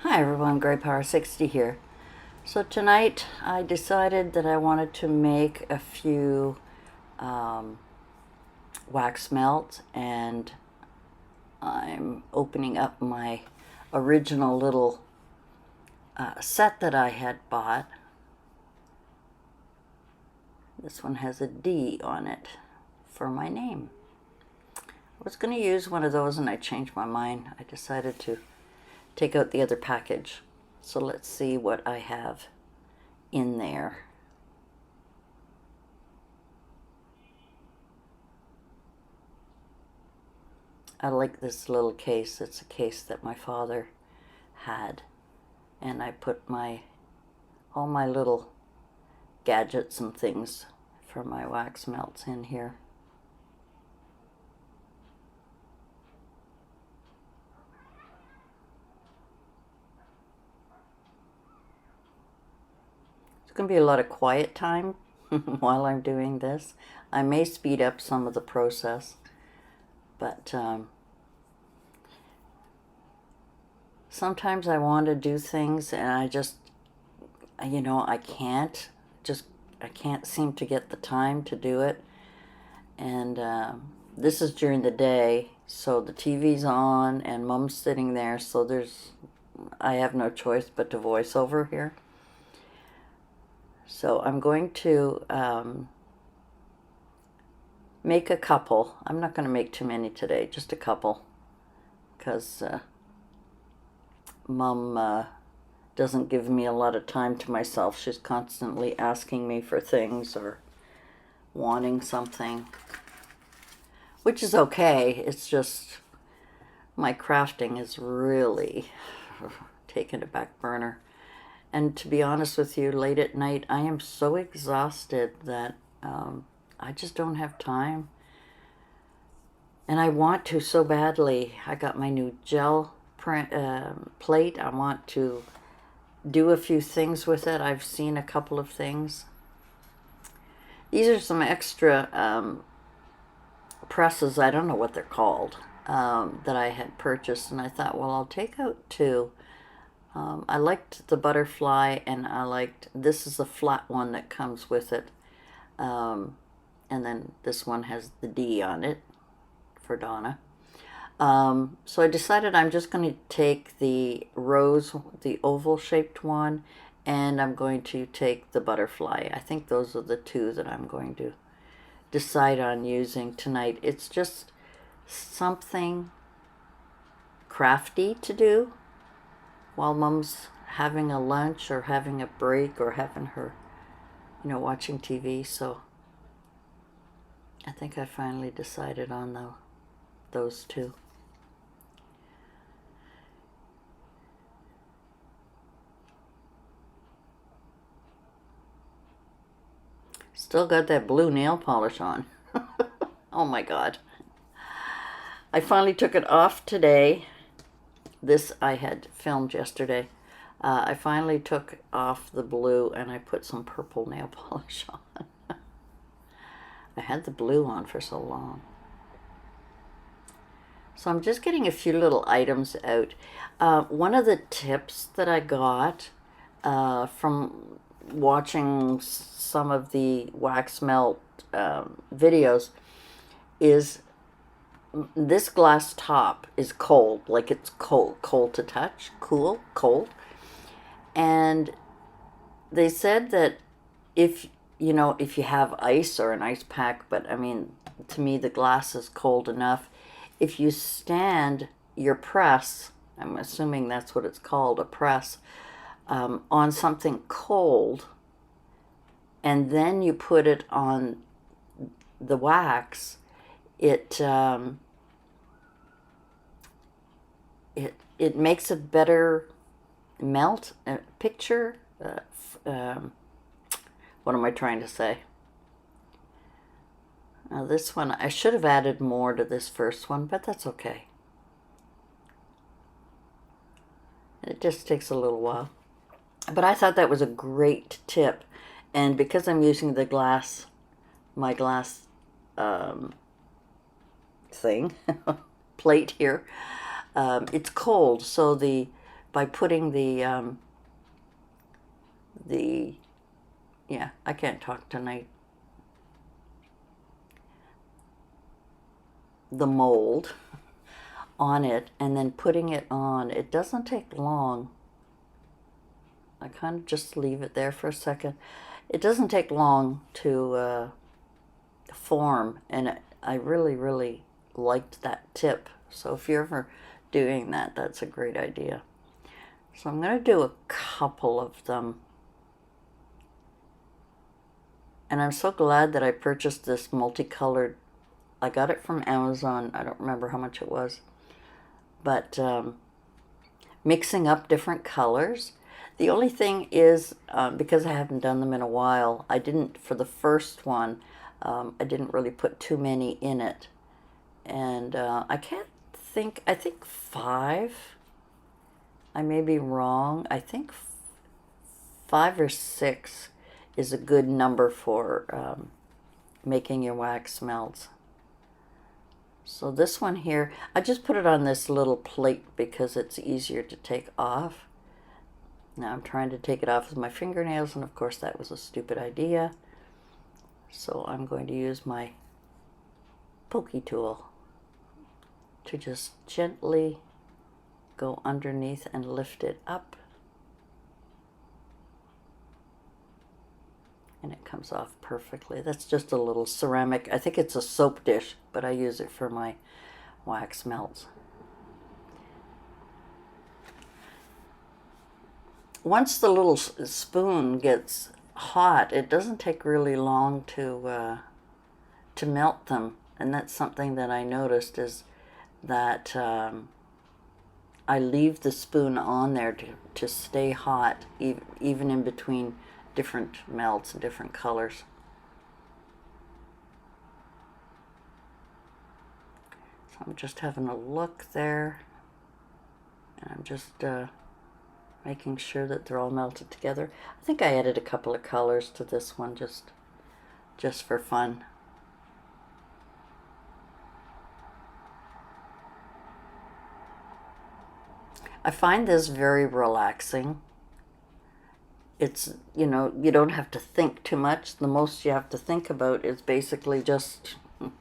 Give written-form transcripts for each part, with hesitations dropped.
Hi everyone, Grey Power 60 here. So tonight I decided that I wanted to make a few um, wax melts, and I'm opening up my original little set that I had bought. This one has a D on it for my name. I was going to use one of those and I changed my mind. I decided to take out the other package. So let's see what I have in there. I like this little case. It's a case that my father had, and I put all my little gadgets and things for my wax melts in here. It's going to be a lot of quiet time while I'm doing this. I may speed up some of the process, but sometimes I want to do things and I just, I can't. I can't seem to get the time to do it. And this is during the day, so the TV's on and Mom's sitting there, so I have no choice but to voice over here. So I'm going to make a couple. I'm not going to make too many today, just a couple, because Mom doesn't give me a lot of time to myself. She's constantly asking me for things or wanting something, which is okay. It's just my crafting is really taken a back burner. And to be honest with you, late at night, I am so exhausted that I just don't have time. And I want to so badly. I got my new gel plate. I want to do a few things with it. I've seen a couple of things. These are some extra presses. I don't know what they're called, that I had purchased. And I thought, well, I'll take out two. I liked the butterfly, and this is the flat one that comes with it. And then this one has the D on it for Donna. So I decided I'm just going to take the oval shaped one, and I'm going to take the butterfly. I think those are the two that I'm going to decide on using tonight. It's just something crafty to do while Mom's having a lunch or having a break or having her, watching TV. So I think I finally decided on those two. Still got that blue nail polish on. Oh my God. I finally took it off today. This I had filmed yesterday. I finally took off the blue and I put some purple nail polish on. I had the blue on for so long. So I'm just getting a few little items out. One of the tips that I got from watching some of the wax melt videos is this glass top is cold, like it's cold to touch, cold. And they said that if you have ice or an ice pack, but I mean, to me the glass is cold enough. If you stand your press, I'm assuming that's what it's called, a press, on something cold, and then you put it on the wax, it makes a better melt picture. What am I trying to say? Now this one, I should have added more to this first one, but that's okay. It just takes a little while. But I thought that was a great tip. And because I'm using my glass thing, plate here, it's cold. So the by putting yeah, I can't talk tonight. The mold on it and then putting it on. It doesn't take long. I kind of just leave it there for a second. It doesn't take long to form, and I really, really liked that tip. So if you're ever doing that, that's a great idea. So I'm going to do a couple of them. And I'm so glad that I purchased this multicolored. I got it from Amazon. I don't remember how much it was. But mixing up different colors. The only thing is, because I haven't done them in a while, I didn't, for the first one, I didn't really put too many in it. And I think 5. I may be wrong. I think 5 or 6 is a good number for making your wax melts. So this one here, I just put it on this little plate because it's easier to take off. Now I'm trying to take it off with my fingernails, and of course that was a stupid idea. So I'm going to use my pokey tool to just gently go underneath and lift it up. And it comes off perfectly. That's just a little ceramic. I think it's a soap dish, but I use it for my wax melts. Once the little spoon gets hot, it doesn't take really long to melt them. And that's something that I noticed, is that I leave the spoon on there to stay hot, even in between different melts and different colors. So I'm just having a look there, and I'm just making sure that they're all melted together. I think I added a couple of colors to this one just for fun. I find this very relaxing. It's, you don't have to think too much. The most you have to think about is basically just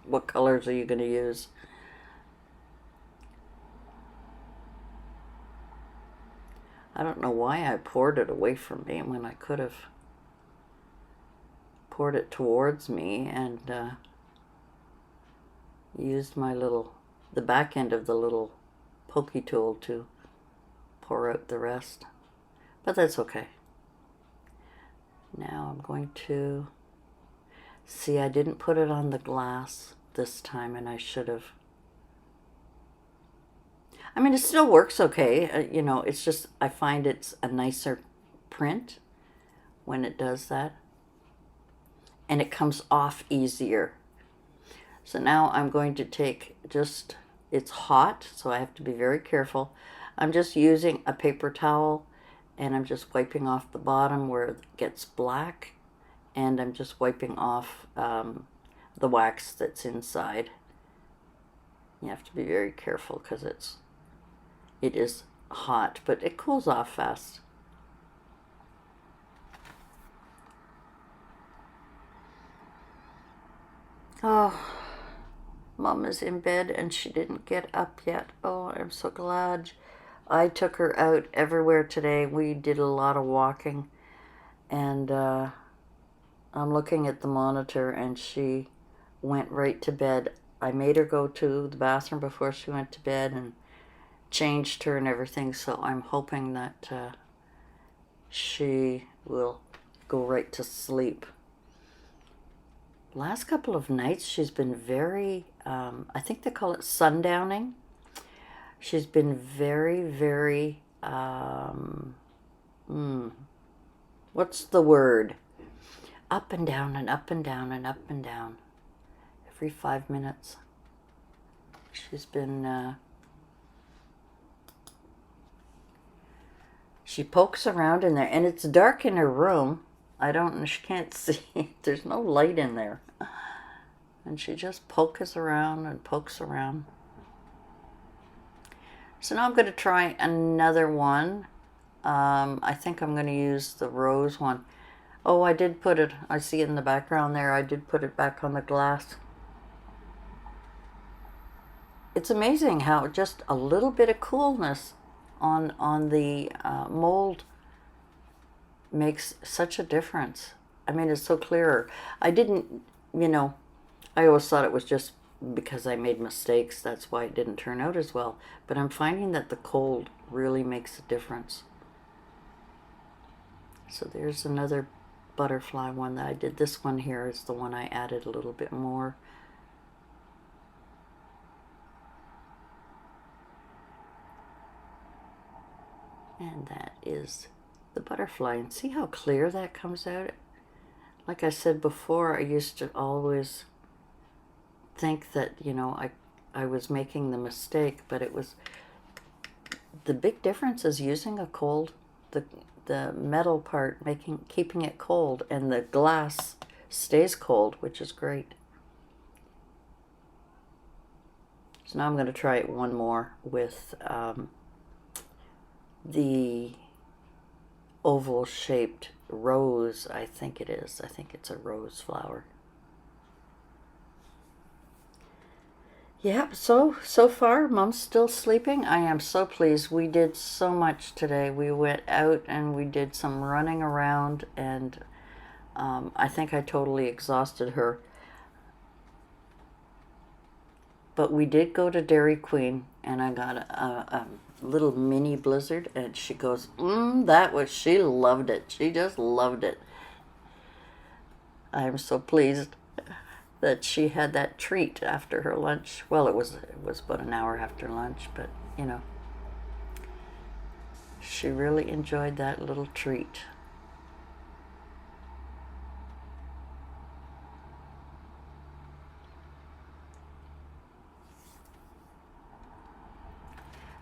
what colors are you going to use. I don't know why I poured it away from me when I could have poured it towards me and used the back end of the little pokey tool to pour out the rest. But that's okay. Now I'm going to see, I didn't put it on the glass this time, and I should have. I mean, it still works okay. It's just, I find it's a nicer print when it does that. And it comes off easier. So now I'm going to take it's hot, so I have to be very careful. I'm just using a paper towel, and I'm just wiping off the bottom where it gets black, and I'm just wiping off the wax that's inside. You have to be very careful because it is hot, but it cools off fast. Oh, Mom is in bed and she didn't get up yet. Oh, I'm so glad. I took her out everywhere today. We did a lot of walking, and I'm looking at the monitor, and she went right to bed. I made her go to the bathroom before she went to bed and changed her and everything, so I'm hoping that she will go right to sleep. Last couple of nights she's been very, I think they call it sundowning. She's been very, very, what's the word? Up and down and up and down and up and down. Every 5 minutes. She's been, she pokes around in there, and it's dark in her room. She can't see. There's no light in there. And she just pokes around and pokes around. So now I'm going to try another one. I think I'm going to use the rose one. Oh, I did put it, I see it in the background there, I did put it back on the glass. It's amazing how just a little bit of coolness on the mold makes such a difference. I mean, it's so clearer. I didn't, you know, I always thought it was just because I made mistakes, that's why it didn't turn out as well. But I'm finding that the cold really makes a difference. So there's another butterfly one that I did. This one here is the one I added a little bit more. And that is the butterfly. And see how clear that comes out? Like I said before, I used to always think that, you know, I was making the mistake, but it was, the big difference is using a cold, the metal part, keeping it cold, and the glass stays cold, which is great. So now I'm going to try it one more with the oval shaped rose, I think it is. I think it's a rose flower. Yep, so far, Mom's still sleeping. I am so pleased. We did so much today. We went out and we did some running around, and I think I totally exhausted her. But we did go to Dairy Queen, and I got a little mini blizzard, and she goes, she loved it. She just loved it. I am so pleased that she had that treat after her lunch. Well, it was about an hour after lunch, but, you know, she really enjoyed that little treat.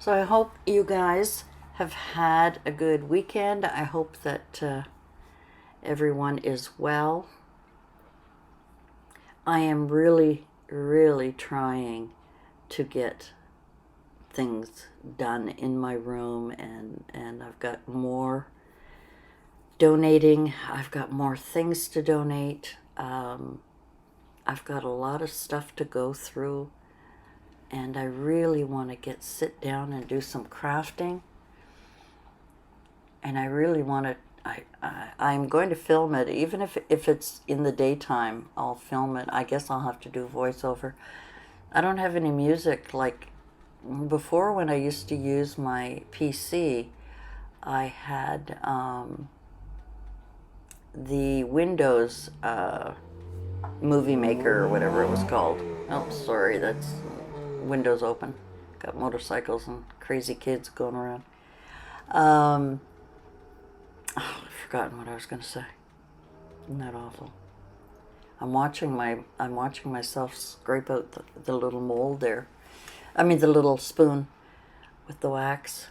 So I hope you guys have had a good weekend. I hope that everyone is well. I am really, really trying to get things done in my room, and I've got more donating. I've got more things to donate. I've got a lot of stuff to go through, and I really want to sit down and do some crafting. And I really want to, I'm going to film it, even if it's in the daytime, I'll film it. I guess I'll have to do voiceover. I don't have any music like before. When I used to use my PC, I had the Windows Movie Maker or whatever it was called. Oh, sorry, that's windows open. Got motorcycles and crazy kids going around. I've forgotten what I was going to say. Isn't that awful? I'm watching myself scrape out the little mold there. I mean, the little spoon with the wax.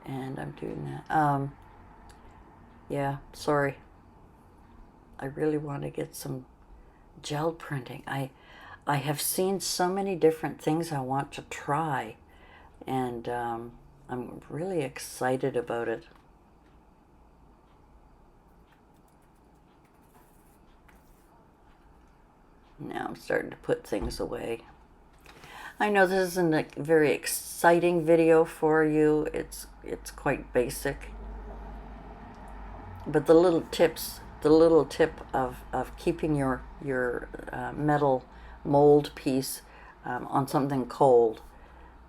And I'm doing that. Yeah, sorry. I really want to get some gel printing. I have seen so many different things I want to try, and I'm really excited about it. Now I'm starting to put things away. I know this isn't a very exciting video for you. It's quite basic. But the little tips, the little tip of keeping your metal mold piece on something cold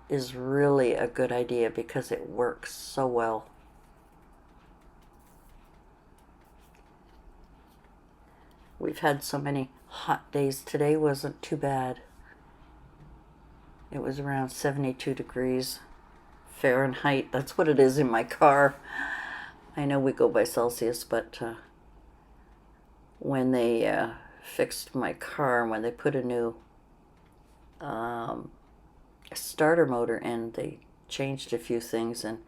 is really a good idea, because it works so well. We've had so many hot days. Today wasn't too bad. It was around 72 degrees Fahrenheit. That's what it is in my car. I know we go by Celsius, but when they fixed my car, when they put a new starter motor in, they changed a few things and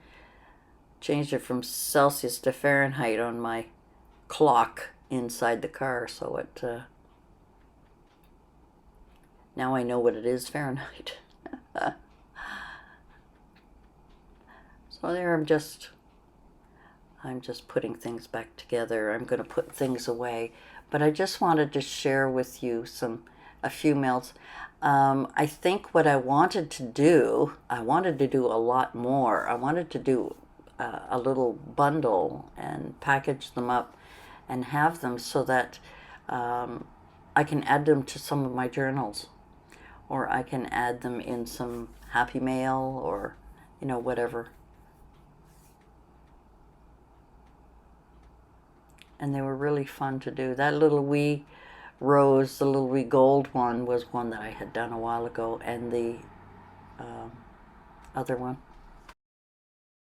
changed it from Celsius to Fahrenheit on my clock inside the car, so it Now I know what it is, Fahrenheit. So there, I'm just putting things back together. I'm going to put things away. But I just wanted to share with you a few mails. I think what I wanted to do a lot more. I wanted to do a little bundle and package them up and have them so that I can add them to some of my journals, or I can add them in some happy mail, or whatever. And they were really fun to do. That little wee rose, the little wee gold one, was one that I had done a while ago, and the other one